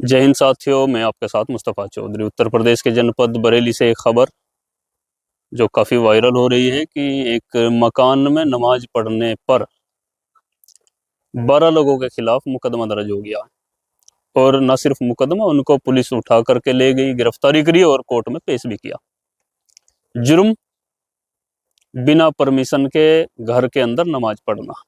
जय हिंद साथियों, मैं आपके साथ मुस्तफ़ा चौधरी। उत्तर प्रदेश के जनपद बरेली से एक खबर जो काफ़ी वायरल हो रही है कि एक मकान में नमाज पढ़ने पर 12 लोगों के खिलाफ मुकदमा दर्ज हो गया। और न सिर्फ मुकदमा, उनको पुलिस उठा करके ले गई, गिरफ्तारी करी और कोर्ट में पेश भी किया। जुर्म बिना परमिशन के घर के अंदर नमाज पढ़ना।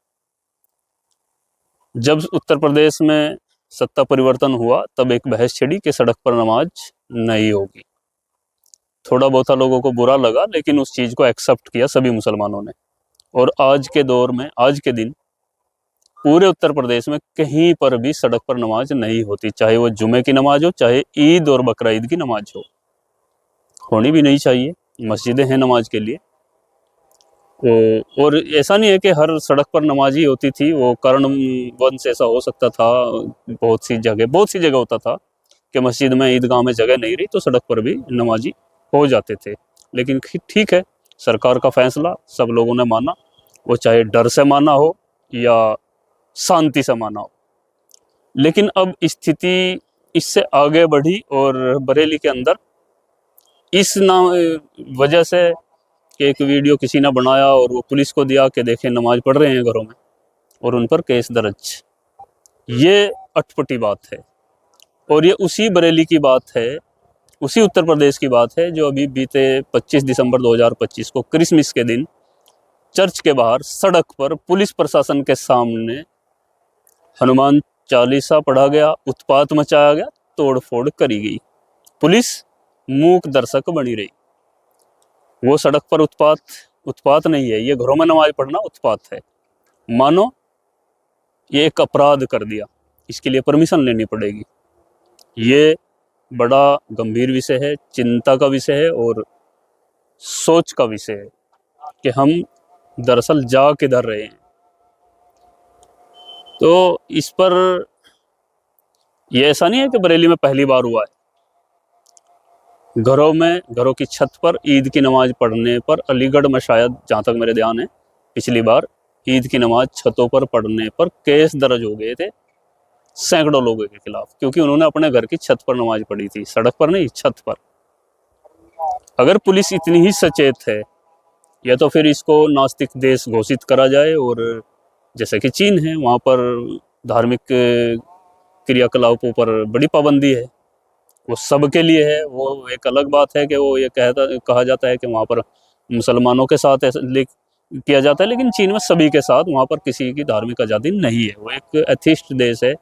जब उत्तर प्रदेश में सत्ता परिवर्तन हुआ तब एक बहस छिड़ी कि सड़क पर नमाज नहीं होगी। थोड़ा बहुत लोगों को बुरा लगा, लेकिन उस चीज़ को एक्सेप्ट किया सभी मुसलमानों ने। और आज के दौर में, आज के दिन पूरे उत्तर प्रदेश में कहीं पर भी सड़क पर नमाज नहीं होती, चाहे वो जुमे की नमाज हो, चाहे ईद और बकरा ईद की नमाज हो। होनी भी नहीं चाहिए, मस्जिदें हैं नमाज के लिए। और ऐसा नहीं है कि हर सड़क पर नमाज ही होती थी, वो कारणवश ऐसा हो सकता था। बहुत सी जगह होता था कि मस्जिद में, ईदगाह में जगह नहीं रही तो सड़क पर भी नमाजी हो जाते थे। लेकिन ठीक है, सरकार का फैसला सब लोगों ने माना, वो चाहे डर से माना हो या शांति से माना हो। लेकिन अब स्थिति इससे आगे बढ़ी और बरेली के अंदर इस वजह से कि एक वीडियो किसी ने बनाया और वो पुलिस को दिया कि देखें नमाज पढ़ रहे हैं घरों में, और उन पर केस दर्ज। ये अटपटी बात है। और ये उसी बरेली की बात है, उसी उत्तर प्रदेश की बात है जो अभी बीते 25 दिसंबर 2025 को क्रिसमस के दिन चर्च के बाहर सड़क पर पुलिस प्रशासन के सामने हनुमान चालीसा पढ़ा गया, उत्पात मचाया गया, तोड़फोड़ करी गई। पुलिस मूक दर्शक बनी रही। वो सड़क पर उत्पात नहीं है, ये घरों में नमाज पढ़ना उत्पात है। मानो ये एक अपराध कर दिया, इसके लिए परमिशन लेनी पड़ेगी। ये बड़ा गंभीर विषय है, चिंता का विषय है और सोच का विषय है कि हम दरअसल जा किधर रहे हैं। तो इस पर ये ऐसा नहीं है कि बरेली में पहली बार हुआ है। घरों की छत पर ईद की नमाज पढ़ने पर, अलीगढ़ में शायद, जहाँ तक मेरे ध्यान है, पिछली बार ईद की नमाज छतों पर पढ़ने पर केस दर्ज हो गए थे सैकड़ों लोगों के खिलाफ, क्योंकि उन्होंने अपने घर की छत पर नमाज पढ़ी थी, सड़क पर नहीं, छत पर। अगर पुलिस इतनी ही सचेत है, या तो फिर इसको नास्तिक देश घोषित करा जाए, और जैसे कि चीन है, वहाँ पर धार्मिक क्रियाकलापों पर बड़ी पाबंदी है, वो सबके लिए है। वो एक अलग बात है कि वो ये कहा जाता है कि वहाँ पर मुसलमानों के साथ ऐसा किया जाता है, लेकिन चीन में सभी के साथ, वहाँ पर किसी की धार्मिक आज़ादी नहीं है। वो एक एथिस्ट देश है,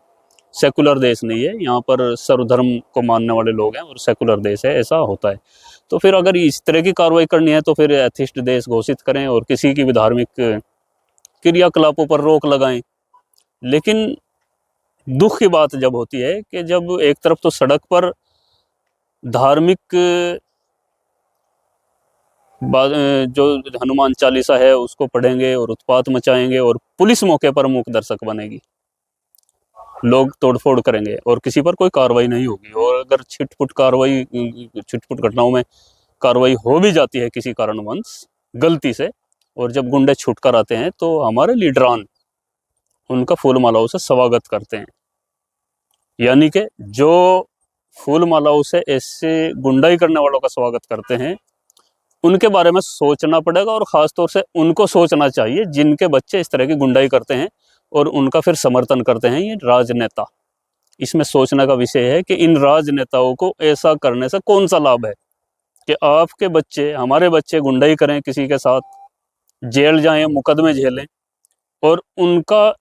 सेकुलर देश नहीं है। यहाँ पर सर्वधर्म को मानने वाले लोग हैं और सेकुलर देश है, ऐसा होता है। तो फिर अगर इस तरह की कार्रवाई करनी है तो फिर एथिस्ट देश घोषित करें और किसी की भी धार्मिक क्रियाकलापों पर रोक लगाएं। लेकिन दुख की बात जब होती है कि जब एक तरफ तो सड़क पर धार्मिक जो हनुमान चालीसा है उसको पढ़ेंगे और उत्पात मचाएंगे, और पुलिस मौके पर मूक दर्शक बनेगी, लोग तोड़फोड़ करेंगे और किसी पर कोई कार्रवाई नहीं होगी। और अगर छिटपुट घटनाओं में कार्रवाई हो भी जाती है किसी कारणवश गलती से, और जब गुंडे छुटकर आते हैं तो हमारे लीडरान उनका फूल मालाओं से स्वागत करते हैं। यानी कि जो फूल मालाओं से ऐसे गुंडाई करने वालों का स्वागत करते हैं, उनके बारे में सोचना पड़ेगा। और ख़ासतौर से उनको सोचना चाहिए जिनके बच्चे इस तरह की गुंडाई करते हैं और उनका फिर समर्थन करते हैं ये राजनेता। इसमें सोचने का विषय है कि इन राजनेताओं को ऐसा करने से कौन सा लाभ है कि आपके बच्चे, हमारे बच्चे गुंडाई करें किसी के साथ, जेल जाएं, मुकदमे झेलें, और उनका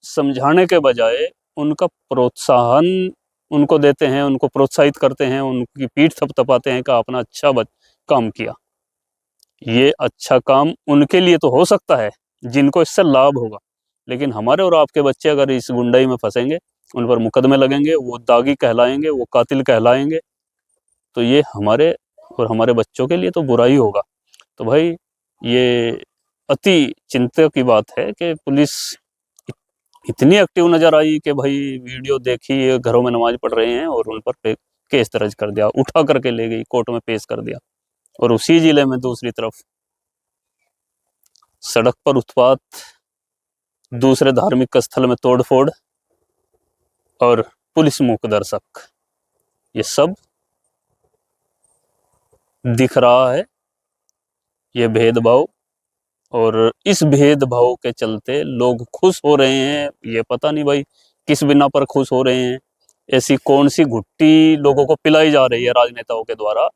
समझाने के बजाय उनका प्रोत्साहन उनको देते हैं, उनको प्रोत्साहित करते हैं, उनकी पीठ थपथपाते हैं कि आपने अच्छा काम किया। ये अच्छा काम उनके लिए तो हो सकता है जिनको इससे लाभ होगा, लेकिन हमारे और आपके बच्चे अगर इस गुंडाई में फंसेंगे, उन पर मुकदमे लगेंगे, वो दागी कहलाएंगे, वो कातिल कहलाएंगे, तो ये हमारे और हमारे बच्चों के लिए तो बुरा ही होगा। तो भाई, ये अति चिंता की बात है कि पुलिस इतनी एक्टिव नजर आई कि भाई वीडियो देखी, घरों में नमाज पढ़ रहे हैं और उन पर केस दर्ज कर दिया, उठा करके ले गई, कोर्ट में पेश कर दिया। और उसी जिले में दूसरी तरफ सड़क पर उत्पात, दूसरे धार्मिक स्थल में तोड़फोड़, और पुलिस मूक दर्शक, ये सब दिख रहा है, ये भेदभाव। और इस भेदभाव के चलते लोग खुश हो रहे हैं, ये पता नहीं भाई किस बिना पर खुश हो रहे हैं। ऐसी कौन सी घुट्टी लोगों को पिलाई जा रही है राजनेताओं के द्वारा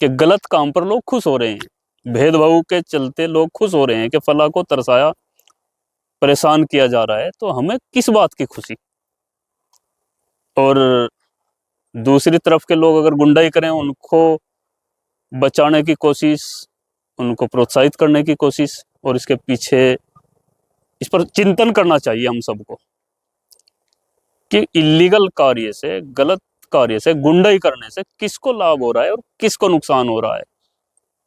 कि गलत काम पर लोग खुश हो रहे हैं। भेदभाव के चलते लोग खुश हो रहे हैं कि फला को तरसाया, परेशान किया जा रहा है, तो हमें किस बात की खुशी। और दूसरी तरफ के लोग अगर गुंडाई करें, उनको बचाने की कोशिश, उनको प्रोत्साहित करने की कोशिश, और इसके पीछे इस पर चिंतन करना चाहिए हम सबको कि इलीगल कार्य से, गलत कार्य से, गुंडाई करने से किसको लाभ हो रहा है और किसको नुकसान हो रहा है।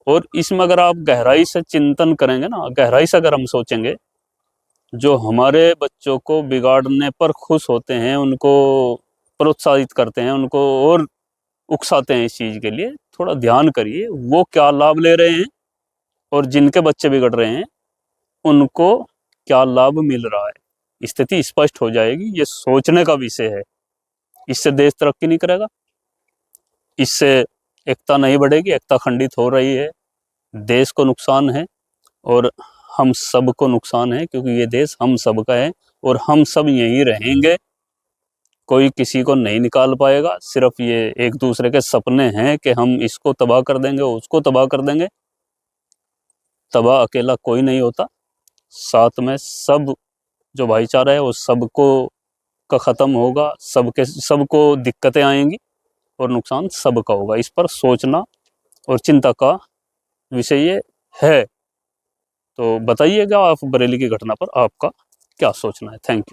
और इसमें अगर आप गहराई से चिंतन करेंगे ना, गहराई से अगर हम सोचेंगे, जो हमारे बच्चों को बिगाड़ने पर खुश होते हैं, उनको प्रोत्साहित करते हैं, उनको और उकसाते हैं इस चीज के लिए, थोड़ा ध्यान करिए वो क्या लाभ ले रहे हैं और जिनके बच्चे बिगड़ रहे हैं उनको क्या लाभ मिल रहा है। स्थिति स्पष्ट हो जाएगी। ये सोचने का विषय है। इससे देश तरक्की नहीं करेगा, इससे एकता नहीं बढ़ेगी, एकता खंडित हो रही है, देश को नुकसान है और हम सबको नुकसान है, क्योंकि ये देश हम सबका है और हम सब यहीं रहेंगे। कोई किसी को नहीं निकाल पाएगा। सिर्फ ये एक दूसरे के सपने हैं कि हम इसको तबाह कर देंगे, उसको तबाह कर देंगे। तबाह अकेला कोई नहीं होता, साथ में सब जो भाईचारा है वो सबको का खत्म होगा, सबको दिक्कतें आएंगी और नुकसान सबका होगा। इस पर सोचना और चिंता का विषय ये है। तो बताइएगा आप बरेली की घटना पर आपका क्या सोचना है। Thank you.